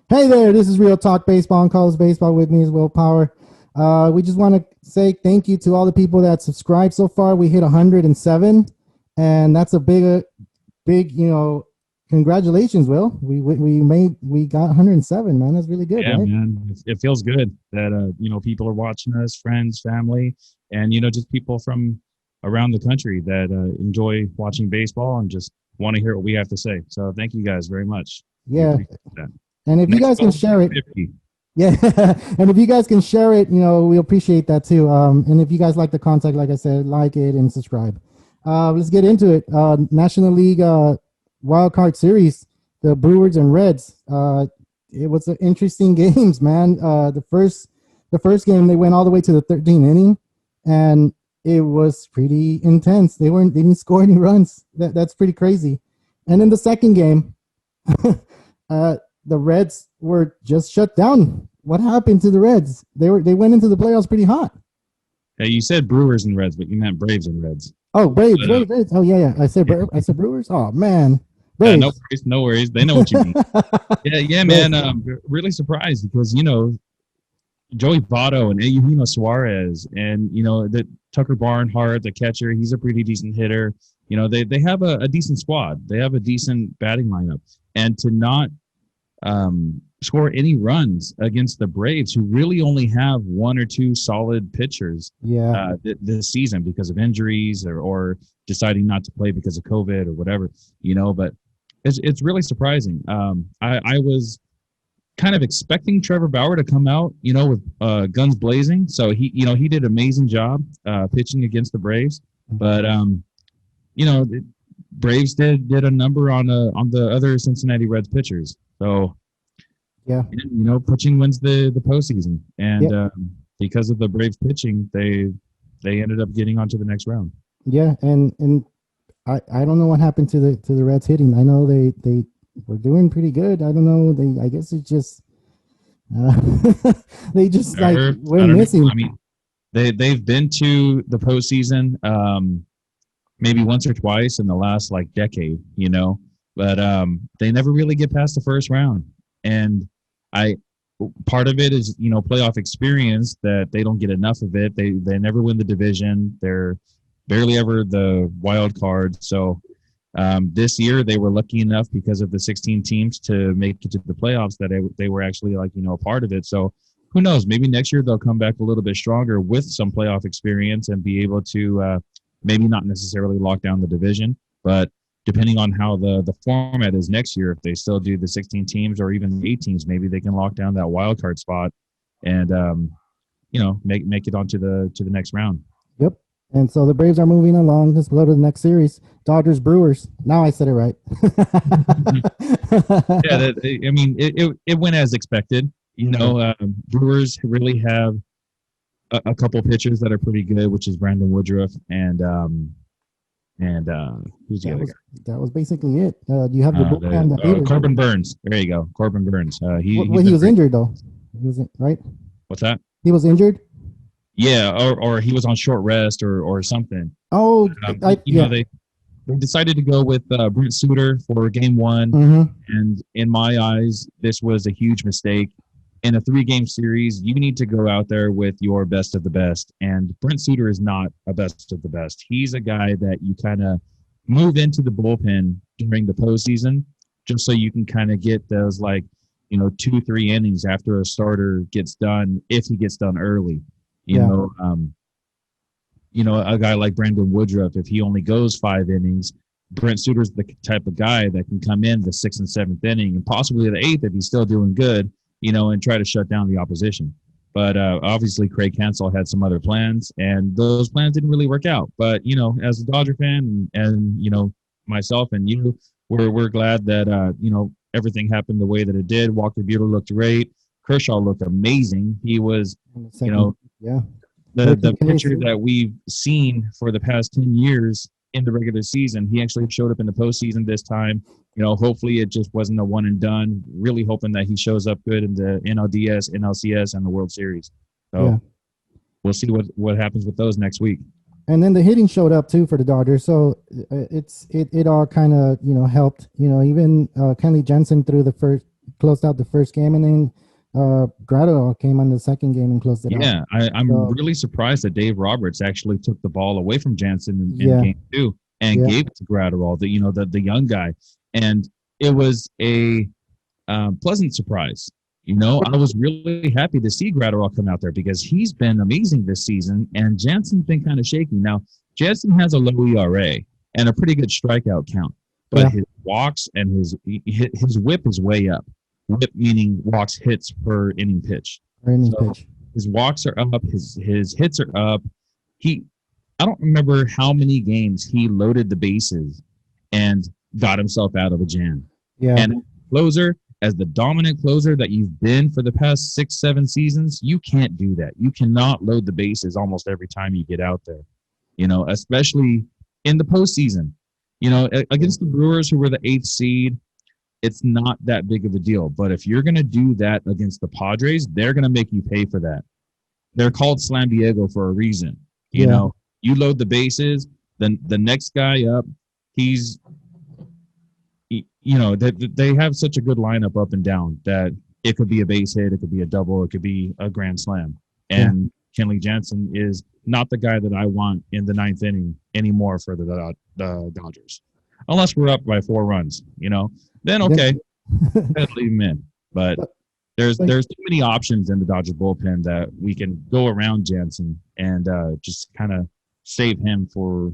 Hey there, this is Real Talk Baseball and Carlos Baseball. With me is Will Power. We just want to say thank you to all the people that subscribed so far. We hit 107, and that's a big, congratulations, Will. We got 107, man. That's really good, yeah, right? man. It feels good that people are watching us, friends, family, and just people from around the country that enjoy watching baseball and just want to hear what we have to say. So thank you guys very much. Yeah. That. And if you guys can share it, 50. yeah, and if you guys can share it, we appreciate that too. And if you guys like the content, like I said, like it and subscribe. Let's get into it. National League Wild Card Series, the Brewers and Reds. It was an interesting games, man. The first game they went all the way to the 13th inning, and it was pretty intense. They didn't score any runs. That's pretty crazy. And then the second game, the Reds were just shut down. What happened to the Reds? They went into the playoffs pretty hot. Yeah, you said Brewers and Reds, but you meant Braves and Reds. Oh, Braves. Oh, yeah. I said Brewers. Oh, man. Yeah, no worries. They know what you mean. yeah, man. Really surprised because Joey Votto and Eugenio Suarez and the Tucker Barnhart, the catcher, he's a pretty decent hitter. They have a decent squad. They have a decent batting lineup, and to not score any runs against the Braves, who really only have one or two solid pitchers this season because of injuries or deciding not to play because of COVID or whatever, but it's really surprising. I was kind of expecting Trevor Bauer to come out, with guns blazing. So he did an amazing job pitching against the Braves, but the Braves did a number on the other Cincinnati Reds pitchers. So, yeah, pitching wins the postseason, and because of the Braves pitching, they ended up getting onto the next round. Yeah, and I don't know what happened to the Reds hitting. I know they were doing pretty good. I don't know. I guess it's just they just went missing. I mean, they've been to the postseason maybe once or twice in the last decade, but they never really get past the first round. And part of it is playoff experience, that they don't get enough of it. They never win the division. They're barely ever the wild card. So this year they were lucky enough because of the 16 teams to make it to the playoffs that they were actually a part of it. So who knows? Maybe next year they'll come back a little bit stronger with some playoff experience and be able to maybe not necessarily lock down the division, but depending on how the format is next year, if they still do the 16 teams or even the 8 teams, maybe they can lock down that wild card spot and make it onto the next round. Yep. And so the Braves are moving along. Let's go to the next series. Dodgers Brewers. Now I said it right. Yeah, it went as expected. Brewers really have a couple pitchers that are pretty good, which is Brandon Woodruff and who's the other guy? That was basically it. You have the bullpen. Corbin Burns. There you go, Corbin Burns. He was injured though. He was right. What's that? He was injured. Yeah, or he was on short rest or something. Oh, they decided to go with Brent Suter for Game 1, and in my eyes, this was a huge mistake. In a 3-game series, you need to go out there with your best of the best, and Brent Suter is not a best of the best. He's a guy that you kind of move into the bullpen during the postseason just so you can kind of get those 2-3 innings after a starter gets done, if he gets done early. A guy like Brandon Woodruff, if he only goes 5 innings, Brent Suter's the type of guy that can come in the 6th and 7th inning and possibly the 8th if he's still doing good, and try to shut down the opposition. But obviously Craig Hansel had some other plans, and those plans didn't really work out. But, as a Dodger fan and myself and you, we're glad that, everything happened the way that it did. Walker Buehler looked great. Kershaw looked amazing. He was, the pitcher that we've seen for the past 10 years in the regular season. He actually showed up in the postseason this time. Hopefully it just wasn't a one and done. Really hoping that he shows up good in the NLDS, NLCS, and the World Series. So we'll see what happens with those next week. And then the hitting showed up too for the Dodgers, so it all kind of helped. Even Kenley Jensen threw the first closed out the first game, and then Graterol came on the second game and closed it out. Yeah, I'm really surprised that Dave Roberts actually took the ball away from Jansen in game 2 and gave it to Graterol, the young guy, and it was a pleasant surprise. I was really happy to see Graterol come out there because he's been amazing this season, and Jansen's been kind of shaky. Now, Jansen has a low ERA and a pretty good strikeout count, but his walks and his whip is way up. Whip meaning walks hits per inning pitch. His walks are up. His hits are up. I don't remember how many games he loaded the bases and got himself out of a jam. Yeah. And closer, as the dominant closer that you've been for the past 6-7 seasons, you can't do that. You cannot load the bases almost every time you get out there. Especially in the postseason. Against the Brewers, who were the 8th seed. It's not that big of a deal. But if you're going to do that against the Padres, they're going to make you pay for that. They're called Slam Diego for a reason. You load the bases, then the next guy up, they have such a good lineup up and down that it could be a base hit, it could be a double, it could be a grand slam. And Kenley Jansen is not the guy that I want in the 9th inning anymore for the Dodgers. Unless we're up by 4 runs, then okay, leave him in. But there's too many options in the Dodgers bullpen that we can go around Jansen and just kind of save him for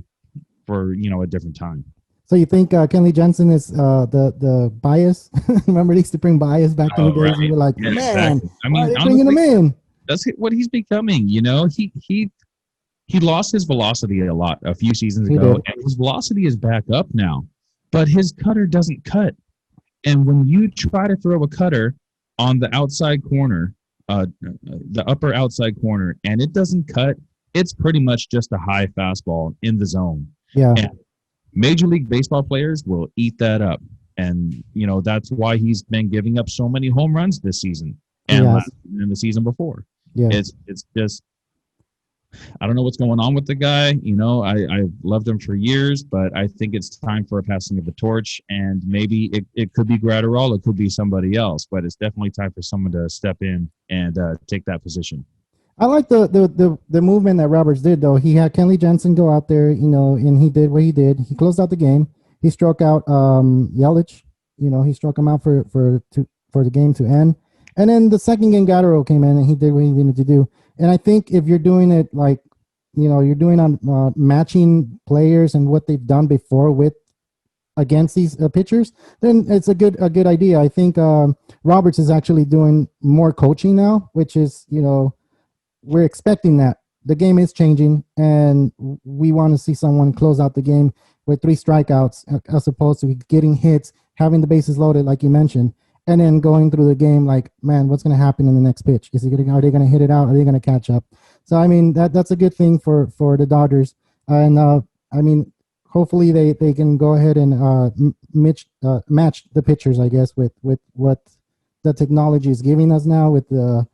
a different time. So you think Kenley Jansen is the bias? Remember they used to bring bias back in the days, right. And you're like, man, exactly. Why are they bringing him in? That's what he's becoming. He lost his velocity a few seasons ago, and his velocity is back up now. But his cutter doesn't cut. And when you try to throw a cutter on the outside corner, the upper outside corner, and it doesn't cut, it's pretty much just a high fastball in the zone. Yeah. And Major League Baseball players will eat that up. And, that's why he's been giving up so many home runs this season and the season before. Yeah. It's just, I don't know what's going on with the guy. I've loved him for years, but I think it's time for a passing of the torch. And maybe it could be Graterol, it could be somebody else, but it's definitely time for someone to step in and take that position. I like the movement that Roberts did, though. He had Kenley Jansen go out there, and he did what he did. He closed out the game. He struck out Yelich. He struck him out for the game to end. And then the second game, Graterol came in and he did what he needed to do. And I think if you're doing it like, you're doing on matching players and what they've done before against these pitchers, then it's a good idea. I think Roberts is actually doing more coaching now, which is, we're expecting that. The game is changing, and we want to see someone close out the game with 3 strikeouts as opposed to getting hits, having the bases loaded, like you mentioned, and then going through the game like, man, what's going to happen in the next pitch? Are they going to hit it out? Are they going to catch up? So, I mean, that's a good thing for the Dodgers. And, hopefully they can go ahead and match the pitchers, I guess, with what the technology is giving us now with the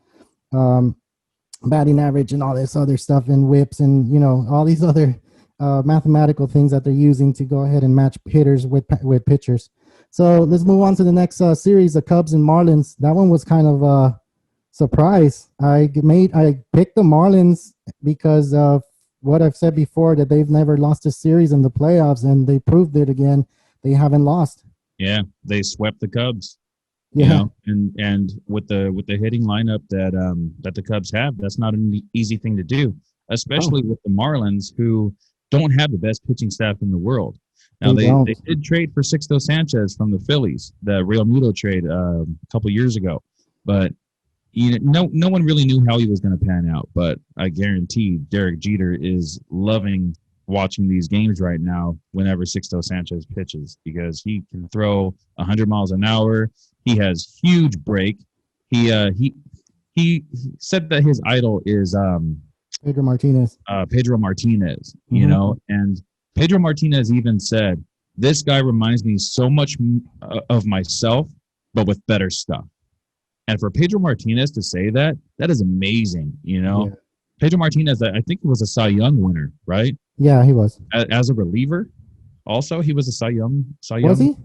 batting average and all this other stuff and whips and, all these other mathematical things that they're using to go ahead and match hitters with pitchers. So let's move on to the next series, the Cubs and Marlins. That one was kind of a surprise. I picked the Marlins because of what I've said before, that they've never lost a series in the playoffs, and they proved it again. They haven't lost. Yeah, they swept the Cubs. Yeah, and with the hitting lineup that the Cubs have, that's not an easy thing to do, especially with the Marlins, who don't have the best pitching staff in the world. Now they did trade for Sixto Sanchez from the Phillies, the Real Muto trade a couple years ago, but no one really knew how he was going to pan out. But I guarantee Derek Jeter is loving watching these games right now whenever Sixto Sanchez pitches, because he can throw 100 miles an hour. He has huge break. He said that his idol is Pedro Martinez. And Pedro Martinez even said, "This guy reminds me so much of myself, but with better stuff." And for Pedro Martinez to say that is amazing. Yeah. Pedro Martinez, I think he was a Cy Young winner, right? Yeah, he was. As a reliever, also he was a Cy Young. Was he?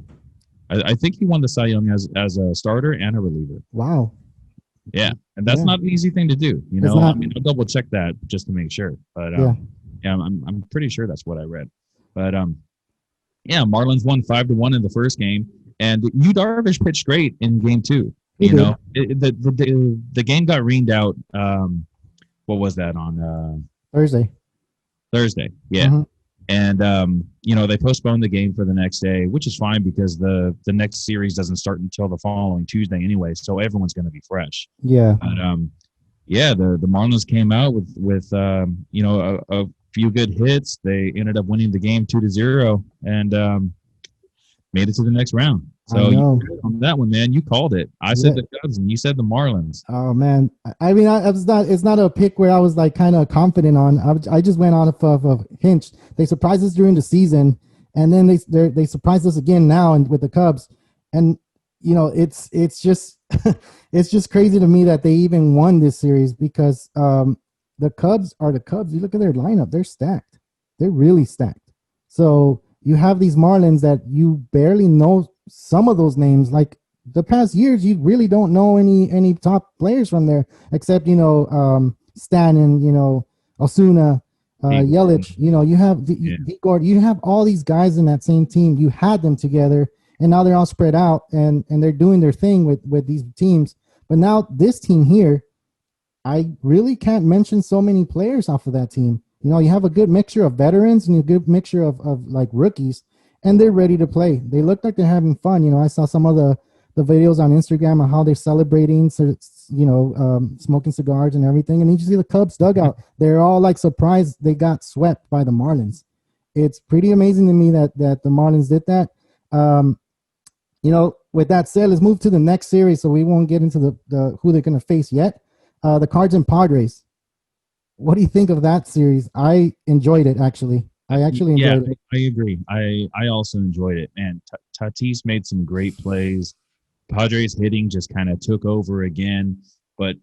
I think he won the Cy Young as a starter and a reliever. Wow. Yeah, and that's not an easy thing to do. You know, I mean, I'll double check that just to make sure. But yeah, I'm pretty sure that's what I read. But yeah, Marlins won 5-1 in the first game, and Darvish pitched great in game 2. He did. Know, the game got rained out. What was that on Thursday? Thursday, yeah. Mm-hmm. And they postponed the game for the next day, which is fine because the next series doesn't start until the following Tuesday anyway, so everyone's going to be fresh. Yeah. But the Marlins came out with a few good hits. They ended up winning the game 2-0 and made it to the next round. So on that one, man, you called it. I said the Cubs, and you said the Marlins. Oh man, I mean, it's not a pick where I was like kind of confident on. I just went on of a hinge. They surprised us during the season, and then they surprised us again now and with the Cubs. And it's just it's just crazy to me that they even won this series because the Cubs are the Cubs. You look at their lineup; they're stacked. They're really stacked. So you have these Marlins that you barely know. Some of those names, like the past years, you really don't know any top players from there, except Stanton, Osuna, Yelich. You have Vigor. You have all these guys in that same team. You had them together, and now they're all spread out, and they're doing their thing with these teams. But now this team here, I really can't mention so many players off of that team. You have a good mixture of veterans and a good mixture of like rookies. And they're ready to play. They look like they're having fun. I saw some of the videos on Instagram of how they're celebrating, smoking cigars and everything. And you see the Cubs dugout. They're all like surprised they got swept by the Marlins. It's pretty amazing to me that the Marlins did that. With that said, let's move to the next series so we won't get into the who they're going to face yet. The Cards and Padres. What do you think of that series? I enjoyed it, actually. I actually enjoyed it. I agree. I also enjoyed it. Man, Tatis made some great plays. Padres hitting just kind of took over again. But,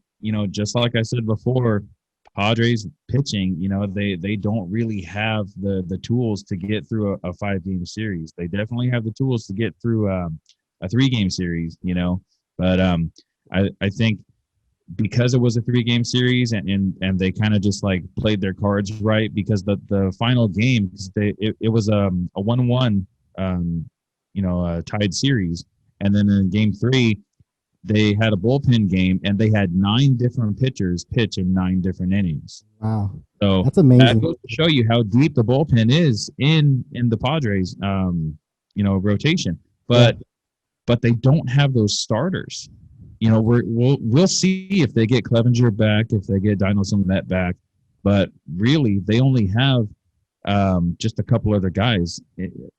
just like I said before, Padres pitching, they don't really have the tools to get through a 5-game series. They definitely have the tools to get through a 3-game series, But I think because it was a 3-game series and they kind of just like played their cards right because the final game it was a 1-1 tied series, and then in game 3 they had a bullpen game and they had 9 different pitchers pitch in 9 different innings. Wow, so that's amazing. That goes to show you how deep the bullpen is in the Padres rotation, but they don't have those starters. We'll see if they get Clevenger back, if they get Dinelson Met back, but really they only have just a couple other guys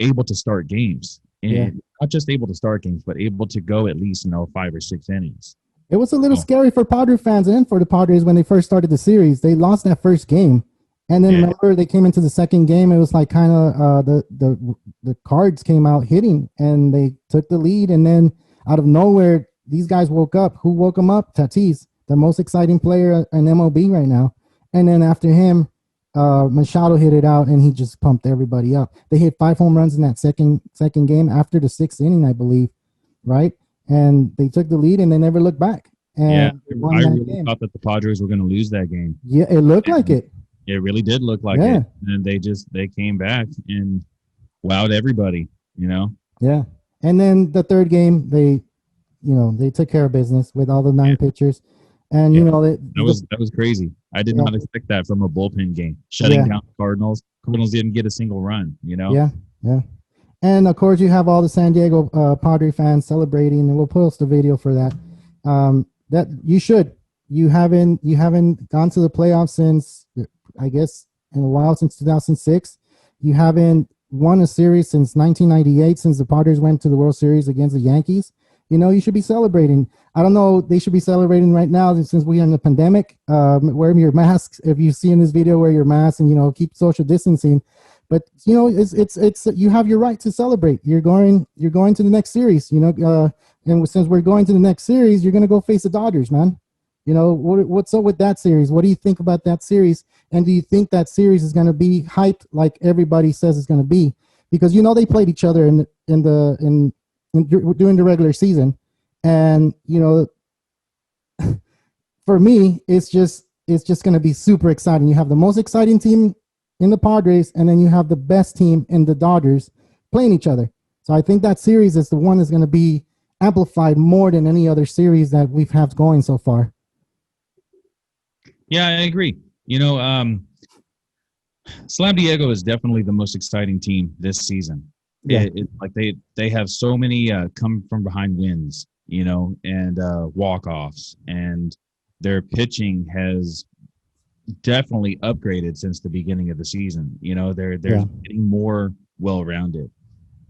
able to start games, and not just able to start games, but able to go at least 5 or 6 innings. It was a little scary for Padres fans and for the Padres when they first started the series. They lost that first game, and then remember they came into the second game. It was like kind of the Cards came out hitting, and they took the lead, and then out of nowhere. These guys woke up. Who woke them up? Tatis, the most exciting player in MLB right now. And then after him, Machado hit it out, and he just pumped everybody up. They hit 5 home runs in that second game after the 6th inning, I believe, right? And they took the lead, and they never looked back. And I really thought that the Padres were going to lose that game. Yeah, it looked like it. It really did look like it. And they came back and wowed everybody, Yeah. And then the third game, they took care of business with all the 9 pitchers. And, that was crazy. I did not expect that from a bullpen game. Shutting down the Cardinals. Cardinals didn't get a single run, Yeah. And, of course, you have all the San Diego Padre fans celebrating, and we'll post a video for that. That you should. You haven't gone to the playoffs since, I guess, in a while, since 2006. You haven't won a series since 1998, since the Padres went to the World Series against the Yankees. You should be celebrating. I don't know. They should be celebrating right now since we are in the pandemic. Wear your masks. If you see in this video, wear your mask and, keep social distancing. But, it's you have your right to celebrate. You're going to the next series, and since we're going to the next series, you're going to go face the Dodgers, man. What's up with that series? What do you think about that series? And do you think that series is going to be hyped like everybody says it's going to be? Because, they played each other in during the regular season. And, for me, it's just going to be super exciting. You have the most exciting team in the Padres, and then you have the best team in the Dodgers playing each other. So I think that series is the one that's going to be amplified more than any other series that we've had going so far. Yeah, I agree. Slam Diego is definitely the most exciting team this season. Yeah. Like they have so many come from behind wins, and walk-offs, and their pitching has definitely upgraded since the beginning of the season. They're getting more well-rounded,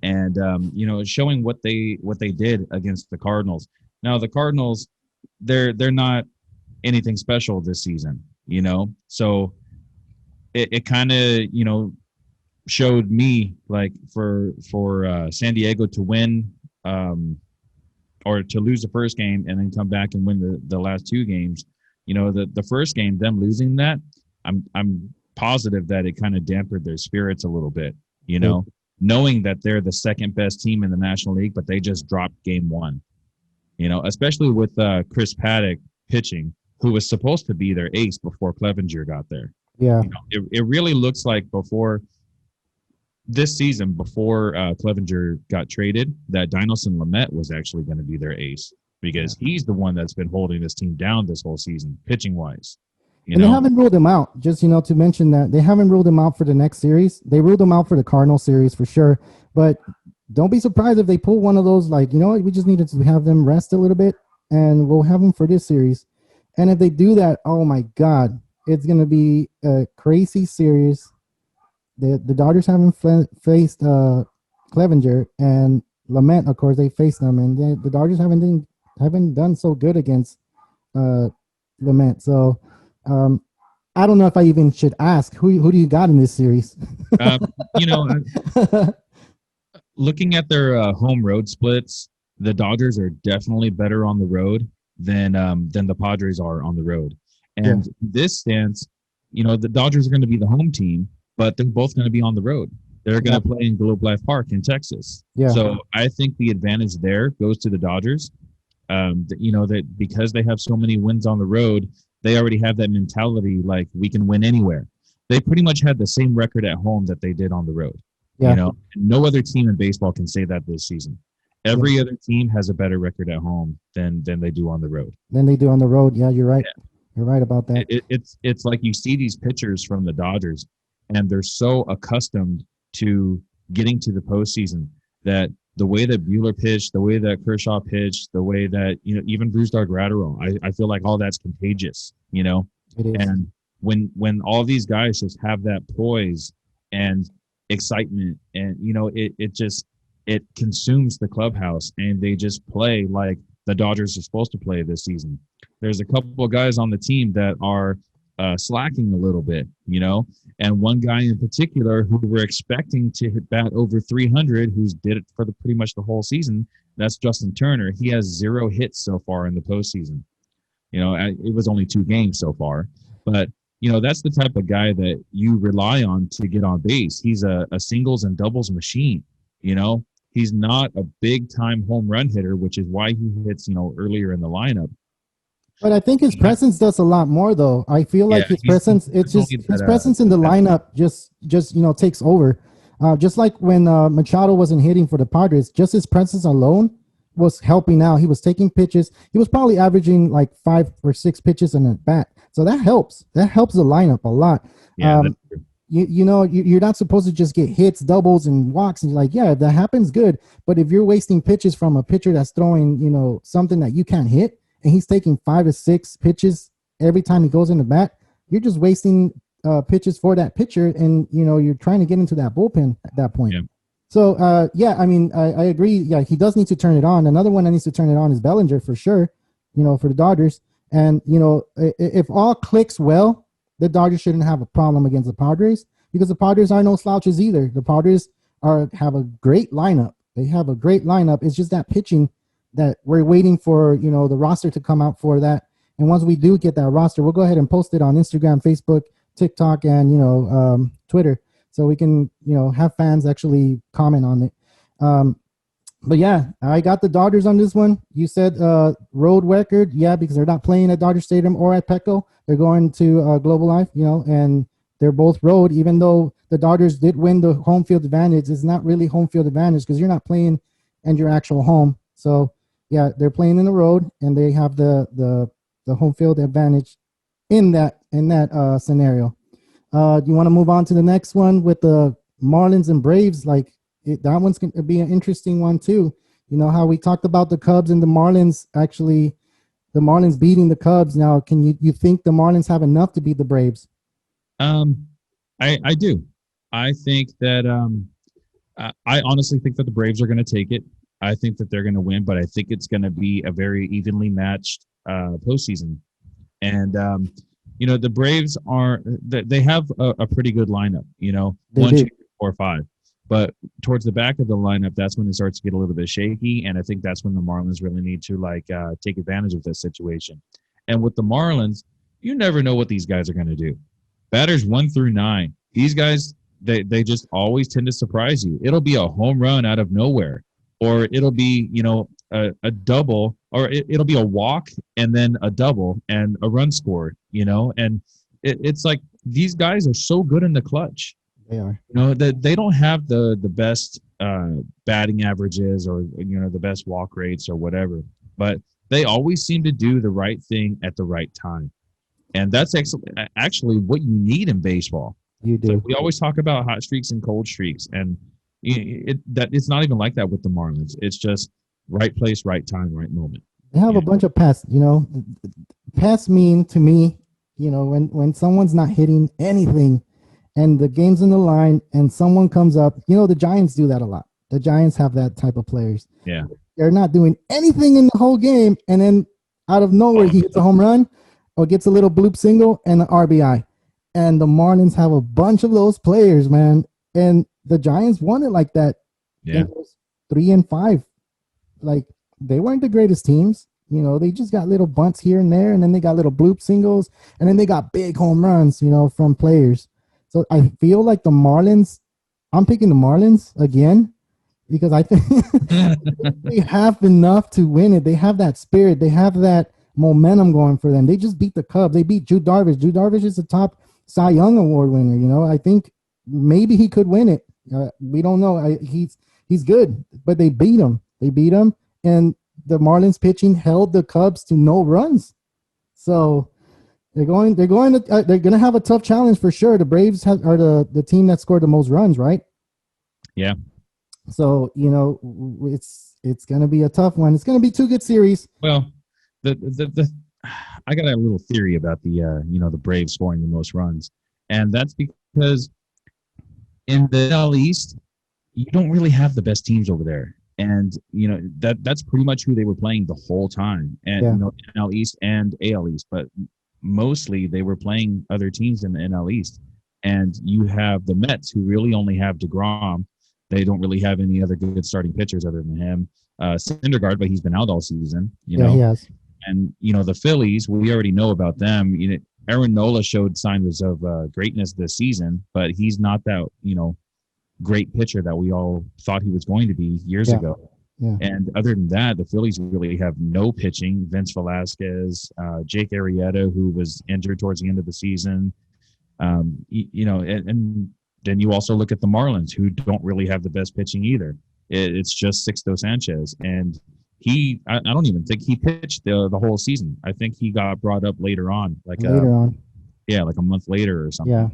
and showing what they did against the Cardinals. Now the Cardinals, they're not anything special this season, so it kind of showed me, like, for San Diego to win or to lose the first game and then come back and win the last two games. The first game, them losing that, I'm positive that it kind of dampened their spirits a little bit, knowing that they're the second best team in the National League, but they just dropped game one, especially with Chris Paddock pitching, who was supposed to be their ace before Clevenger got there. Yeah. It really looks like before Clevenger got traded, that Dinelson Lamet was actually going to be their ace, because he's the one that's been holding this team down this whole season, pitching wise. They haven't ruled him out. Just, to mention that they haven't ruled him out for the next series. They ruled him out for the Cardinal series for sure. But don't be surprised if they pull one of those, like, we just needed to have them rest a little bit, and we'll have them for this series. And if they do that, oh my God, it's going to be a crazy series. The Dodgers haven't faced Clevenger, and Lamet, of course, they faced them, and the Dodgers haven't done so good against Lamet. So I don't know if I even should ask who do you got in this series. Looking at their home road splits, the Dodgers are definitely better on the road than the Padres are on the road. And this stance, the Dodgers are going to be the home team, but they're both going to be on the road. They're going to play in Globe Life Park in Texas. Yeah. So I think the advantage there goes to the Dodgers. That because they have so many wins on the road, they already have that mentality, like, we can win anywhere. They pretty much had the same record at home that they did on the road. Yeah. No other team in baseball can say that this season. Every other team has a better record at home than they do on the road. Yeah, you're right. Yeah. You're right about that. It's like you see these pitchers from the Dodgers, and they're so accustomed to getting to the postseason that the way that Buehler pitched, the way that Kershaw pitched, the way that, even Brusdar Graterol, I feel like all that's contagious, It is. And when all these guys just have that poise and excitement, and, it consumes the clubhouse, and they just play like the Dodgers are supposed to play this season. There's a couple of guys on the team that are slacking a little bit, and one guy in particular who we're expecting to hit bat over 300, who's did it for pretty much the whole season. That's Justin Turner. He has 0 hits so far in the postseason. It was only 2 games so far, but that's the type of guy that you rely on to get on base. He's a singles and doubles machine. He's not a big time home run hitter, which is why he hits, earlier in the lineup. But I think his presence does a lot more, though. I feel like his presence, his presence in the lineup just takes over. Just like when Machado wasn't hitting for the Padres, just his presence alone was helping out. He was taking pitches. He was probably averaging like 5 or 6 pitches in a bat. So that helps. That helps the lineup a lot. Yeah, that's true. You're not supposed to just get hits, doubles, and walks. And you're like, yeah, if that happens, good. But if you're wasting pitches from a pitcher that's throwing, something that you can't hit, and he's taking 5 to 6 pitches every time he goes in the bat, you're just wasting pitches for that pitcher, and you're trying to get into that bullpen at that point. Yeah. So I agree. Yeah, he does need to turn it on. Another one that needs to turn it on is Bellinger for sure. For the Dodgers, and if all clicks well, the Dodgers shouldn't have a problem against the Padres, because the Padres are no slouches either. The Padres have a great lineup. They have a great lineup. It's just that pitching that we're waiting for, the roster to come out for that. And once we do get that roster, we'll go ahead and post it on Instagram, Facebook, TikTok, and, Twitter. So we can, have fans actually comment on it. But yeah, I got the Dodgers on this one. You said road record, yeah, because they're not playing at Dodger Stadium or at Petco. They're going to Global Life, and they're both road. Even though the Dodgers did win the home field advantage, it's not really home field advantage because you're not playing in your actual home. So yeah, they're playing in the road, and they have the home field advantage in that scenario. Do you want to move on to the next one with the Marlins and Braves? That one's going to be an interesting one too. You know how we talked about the Cubs and the Marlins, actually the Marlins beating the Cubs. Now, can you think the Marlins have enough to beat the Braves? I do. I think that I honestly think that the Braves are going to take it. I think that they're going to win, but I think it's going to be a very evenly matched postseason. And the Braves they have a pretty good lineup. They 1, do. 2, 3, 4, 5. But towards the back of the lineup, that's when it starts to get a little bit shaky, and I think that's when the Marlins really need to take advantage of this situation. And with the Marlins, you never know what these guys are going to do. Batters 1 through 9, these guys they just always tend to surprise you. It'll be a home run out of nowhere, or it'll be a double, or it'll be a walk and then a double and a run scored. And it's like these guys are so good in the clutch. They are. They don't have the best batting averages or the best walk rates or whatever, but they always seem to do the right thing at the right time, and that's actually what you need in baseball. You do. So we always talk about hot streaks and cold streaks, and it's not even like that with the Marlins. It's just right place, right time, right moment. They have a bunch of pests. Pests mean to me, when someone's not hitting anything. And the game's in the line, and someone comes up. The Giants do that a lot. The Giants have that type of players. Yeah. They're not doing anything in the whole game, and then out of nowhere, he hits a home run or gets a little bloop single and an RBI. And the Marlins have a bunch of those players, man. And the Giants won it like that. Yeah. It was 3-5. Like, they weren't the greatest teams. They just got little bunts here and there, and then they got little bloop singles, and then they got big home runs, from players. So I feel like the Marlins, I'm picking the Marlins again because I think they have enough to win it. They have that spirit. They have that momentum going for them. They just beat the Cubs. They beat Yu Darvish. Yu Darvish is a top Cy Young Award winner. I think maybe he could win it. We don't know. He's good, but they beat him. And the Marlins pitching held the Cubs to no runs. So they're going to have a tough challenge for sure. The Braves are the team that scored the most runs, right? Yeah. So, it's going to be a tough one. It's going to be 2 good series. Well, I got a little theory about the Braves scoring the most runs, and that's because in the NL East, you don't really have the best teams over there. And, that's pretty much who they were playing the whole time. And, NL East and AL East, but mostly they were playing other teams in the NL East. And you have the Mets, who really only have DeGrom. They don't really have any other good starting pitchers other than him. Syndergaard, but he's been out all season. He has. And, the Phillies, we already know about them. Aaron Nola showed signs of greatness this season, but he's not that, great pitcher that we all thought he was going to be years ago. Yeah. And other than that, the Phillies really have no pitching. Vince Velasquez, Jake Arrieta, who was injured towards the end of the season. And then you also look at the Marlins, who don't really have the best pitching either. It's just Sixto Sanchez. And I don't even think he pitched the whole season. I think he got brought up later on. Like a month later or something. Yeah.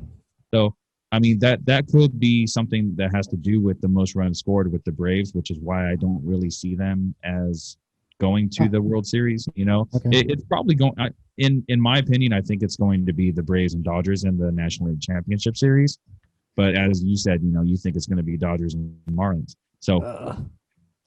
So, that could be something that has to do with the most runs scored with the Braves, which is why I don't really see them as going to the World Series. Okay. It's probably going. In my opinion, I think it's going to be the Braves and Dodgers in the National League Championship Series. But as you said, you think it's going to be Dodgers and Marlins. So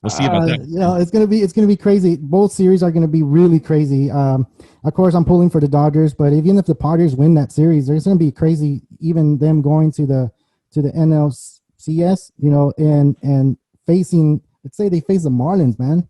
we'll see about that. It's gonna be crazy. Both series are gonna be really crazy. Of course, I'm pulling for the Dodgers, but even if the Padres win that series, there's gonna be crazy. Even them going to the NLCS, and facing. Let's say they face the Marlins, man.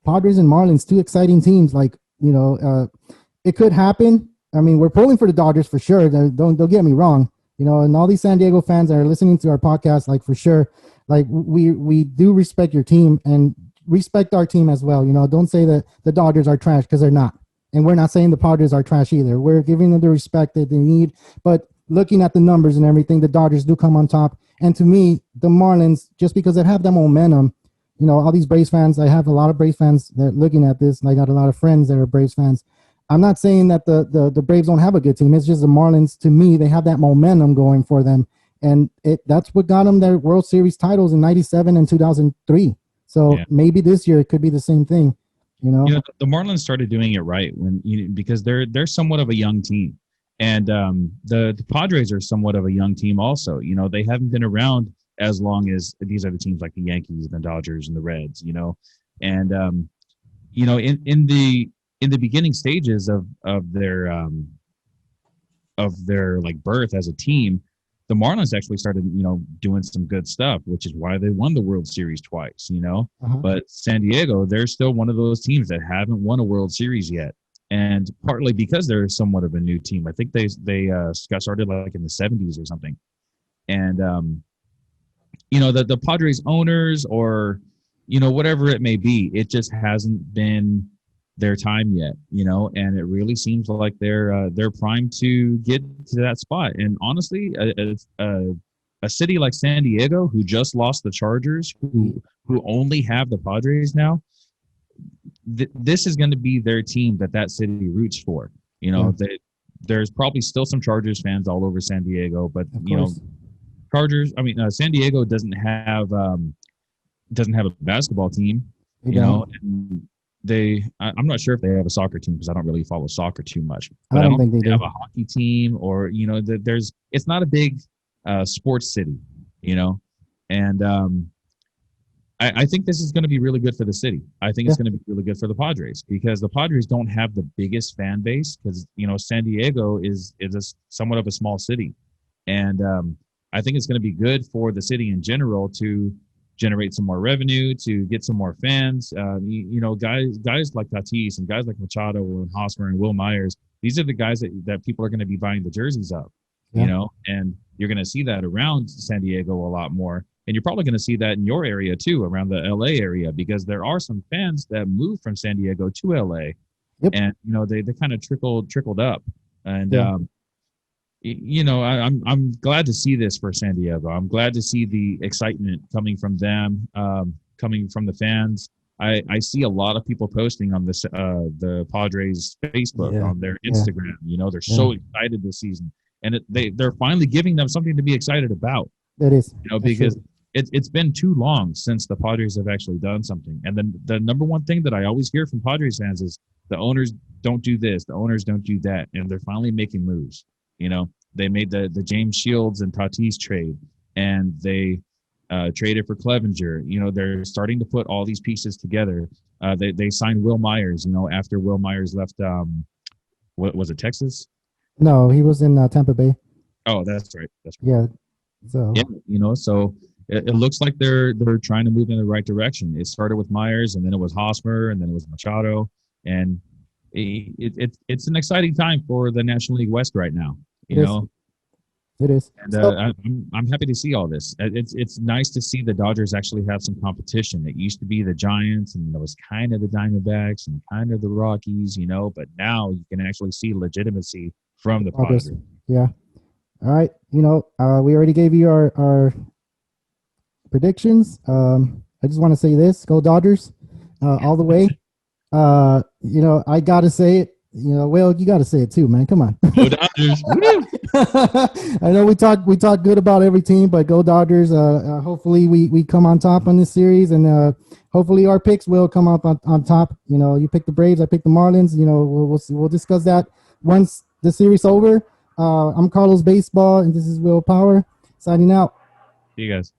Padres and Marlins, 2 exciting teams. It could happen. We're pulling for the Dodgers for sure. Don't get me wrong. And all these San Diego fans that are listening to our podcast, for sure. We do respect your team, and respect our team as well. You know, don't say that the Dodgers are trash, because they're not. And we're not saying the Padres are trash either. We're giving them the respect that they need. But looking at the numbers and everything, the Dodgers do come on top. And to me, the Marlins, just because they have that momentum, you know, all these Braves fans, I have a lot of Braves fans that are looking at this, and I got a lot of friends that are Braves fans. I'm not saying that the Braves don't have a good team. It's just the Marlins, to me, they have that momentum going for them. And that's what got them their World Series titles in 97 and 2003. So maybe this year it could be the same thing. You know, the Marlins started doing it right because they're somewhat of a young team, and the Padres are somewhat of a young team also. You know, they haven't been around as long as these other teams like the Yankees and the Dodgers and the Reds. You know, and you know, in the beginning stages of their like birth as a team, the Marlins actually started, you know, doing some good stuff, which is why they won the World Series twice, you know. But San Diego, they're still one of those teams that haven't won a World Series yet. And partly because they're somewhat of a new team. I think they got started like in the 70s or something. And, you know, the Padres owners or, you know, whatever it may be, it just hasn't been their time yet, you know, and it really seems like they're primed to get to that spot. And honestly, a city like San Diego, who just lost the Chargers, who only have the Padres now, this is going to be their team that city roots for. You know, there's probably still some Chargers fans all over San Diego, but you know, San Diego doesn't have a basketball team, you know. And I'm not sure if they have a soccer team because I don't really follow soccer too much. But I don't think they have a hockey team, or you know, it's not a big sports city, you know. And I think this is going to be really good for the city. I think it's going to be really good for the Padres because the Padres don't have the biggest fan base because you know San Diego is somewhat of a small city, and I think it's going to be good for the city in general to generate some more revenue, to get some more fans. You know, guys like Tatis and guys like Machado and Hosmer and Will Myers, these are the guys that people are going to be buying the jerseys of, you know, and you're going to see that around San Diego a lot more. And you're probably going to see that in your area too, around the LA area, because there are some fans that moved from San Diego to LA and, you know, they kind of trickled up. And, you know, I'm glad to see this for San Diego. I'm glad to see the excitement coming from them, coming from the fans. I see a lot of people posting on this the Padres Facebook, on their Instagram. You know, they're so excited this season, and they're finally giving them something to be excited about. That is, you know, because it's been too long since the Padres have actually done something. And then the number one thing that I always hear from Padres fans is the owners don't do this, the owners don't do that, and they're finally making moves. You know, they made the James Shields and Tatis trade, and they traded for Clevenger. You know, they're starting to put all these pieces together. They signed Will Myers, you know, after Will Myers left, what was it, Texas? No, he was in Tampa Bay. Oh, that's right. Yeah. So yeah, you know, so it looks like they're trying to move in the right direction. It started with Myers, and then it was Hosmer, and then it was Machado, and it's an exciting time for the National League West right now. You know, it is. And I'm happy to see all this. It's nice to see the Dodgers actually have some competition. It used to be the Giants, and it was kind of the Diamondbacks and kind of the Rockies, you know. But now you can actually see legitimacy from the Padres. Yeah. All right. You know, we already gave you our predictions. I just want to say this: go Dodgers, all the way. You know, I gotta say it. You know, well, you got to say it too, man. Come on. Go Dodgers. I know we talk good about every team, but go Dodgers. Hopefully we come on top on this series, and hopefully our picks will come up on top. You know, you pick the Braves, I pick the Marlins. You know, we'll discuss that once the series over. I'm Carlos Baseball, and this is Will Power signing out. See you guys.